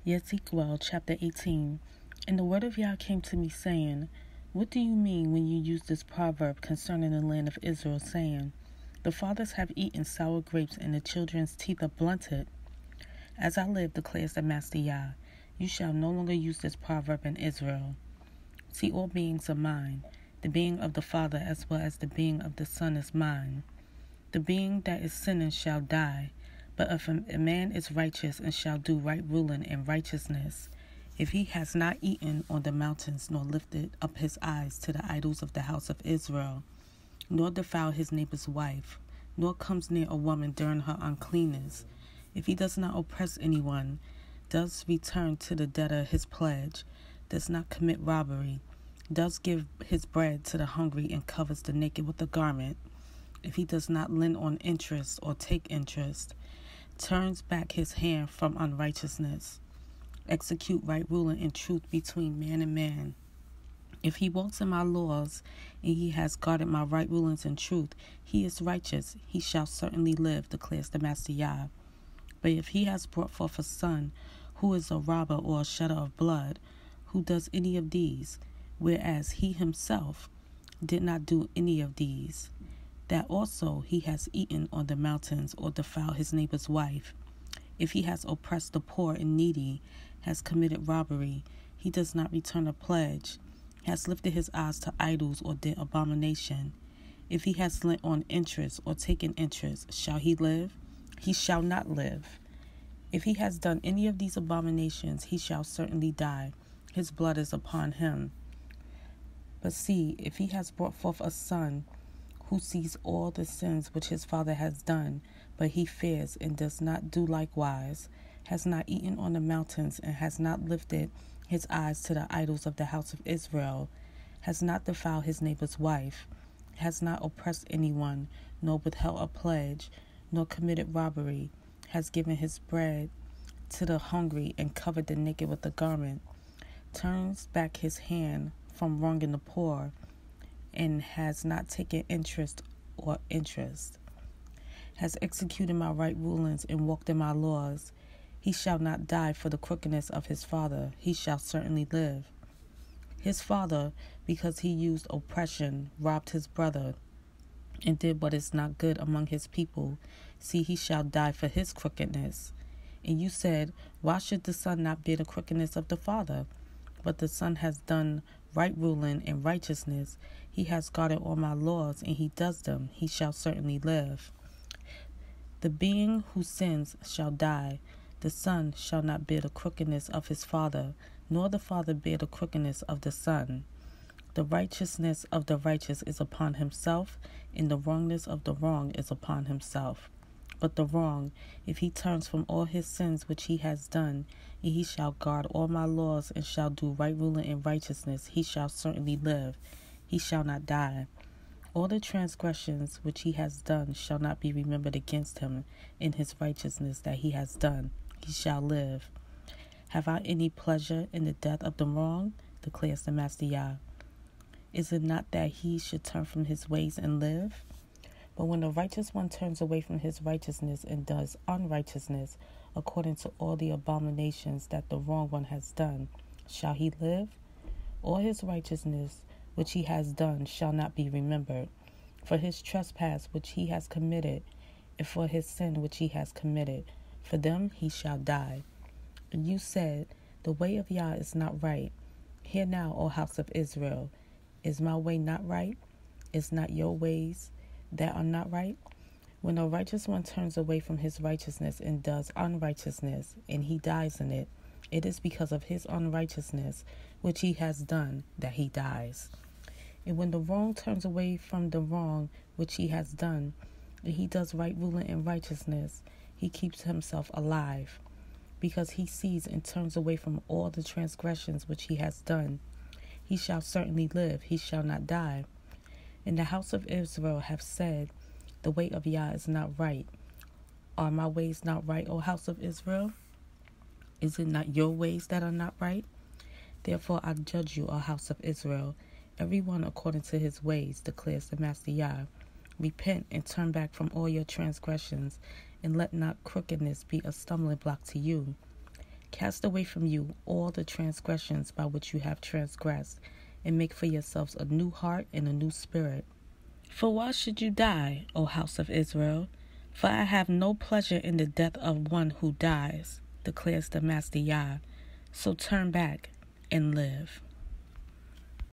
Ezekiel chapter 18. And the word of Yah came to me, saying, What do you mean when you use this proverb concerning the land of Israel, saying, The fathers have eaten sour grapes, and the children's teeth are blunted? As I live, declares the Master Yah, you shall no longer use this proverb in Israel. See, all beings are mine. The being of the Father as well as the being of the Son is mine. The being that is sinning shall die. But if a man is righteous and shall do right ruling and righteousness, if he has not eaten on the mountains, nor lifted up his eyes to the idols of the house of Israel, nor defile his neighbor's wife, nor comes near a woman during her uncleanness, if he does not oppress anyone, does return to the debtor his pledge, does not commit robbery, does give his bread to the hungry, and covers the naked with a garment, if he does not lend on interest or take interest, turns back his hand from unrighteousness, execute right ruling and truth between man and man. If he walks in my laws, and he has guarded my right rulings and truth, he is righteous, he shall certainly live, declares the Master Yah. But if he has brought forth a son, who is a robber or a shedder of blood, who does any of these, whereas he himself did not do any of these, that also he has eaten on the mountains or defiled his neighbor's wife, if he has oppressed the poor and needy, has committed robbery, he does not return a pledge, has lifted his eyes to idols or did abomination, if he has lent on interest or taken interest, shall he live? He shall not live. If he has done any of these abominations, he shall certainly die. His blood is upon him. But see, if he has brought forth a son, who sees all the sins which his father has done, but he fears and does not do likewise, has not eaten on the mountains, and has not lifted his eyes to the idols of the house of Israel, has not defiled his neighbor's wife, has not oppressed anyone, nor withheld a pledge, nor committed robbery, has given his bread to the hungry, and covered the naked with a garment, turns back his hand from wronging the poor, and has not taken interest, has executed my right rulings and walked in my laws, he shall not die for the crookedness of his father, he shall certainly live. His father, because he used oppression, robbed his brother, and did what is not good among his people, see, he shall die for his crookedness. And you said, why should the son not bear the crookedness of the father? But the son has done right ruling and righteousness, he has guarded all my laws, and he does them, he shall certainly live. The being who sins shall die. The son shall not bear the crookedness of his father, nor the father bear the crookedness of the son. The righteousness of the righteous is upon himself, and the wrongness of the wrong is upon himself. But the wrong, if he turns from all his sins which he has done, and he shall guard all my laws, and shall do right ruling and righteousness, he shall certainly live, he shall not die. All the transgressions which he has done shall not be remembered against him in his righteousness that he has done, he shall live. Have I any pleasure in the death of the wrong? Declares the Master Yah. Is it not that he should turn from his ways and live? But when the righteous one turns away from his righteousness and does unrighteousness, according to all the abominations that the wrong one has done, shall he live? All his righteousness which he has done shall not be remembered, for his trespass which he has committed, and for his sin which he has committed, for them he shall die. And you said, the way of Yah is not right. Hear now, O house of Israel, is my way not right? Is not your ways that are not right? When a righteous one turns away from his righteousness and does unrighteousness, and he dies in it, it is because of his unrighteousness which he has done that he dies. And when the wrong turns away from the wrong which he has done, and he does right ruling and righteousness, he keeps himself alive, because he sees and turns away from all the transgressions which he has done. He shall certainly live, he shall not die. And the house of Israel have said, the way of Yah is not right. Are my ways not right, O house of Israel? Is it not your ways that are not right? Therefore I judge you, O house of Israel, every one according to his ways, declares the Master Yah. Repent and turn back from all your transgressions, and let not crookedness be a stumbling block to you. Cast away from you all the transgressions by which you have transgressed, and make for yourselves a new heart and a new spirit. For why should you die, O house of Israel? For I have no pleasure in the death of one who dies, declares the Master Yah. So turn back and live.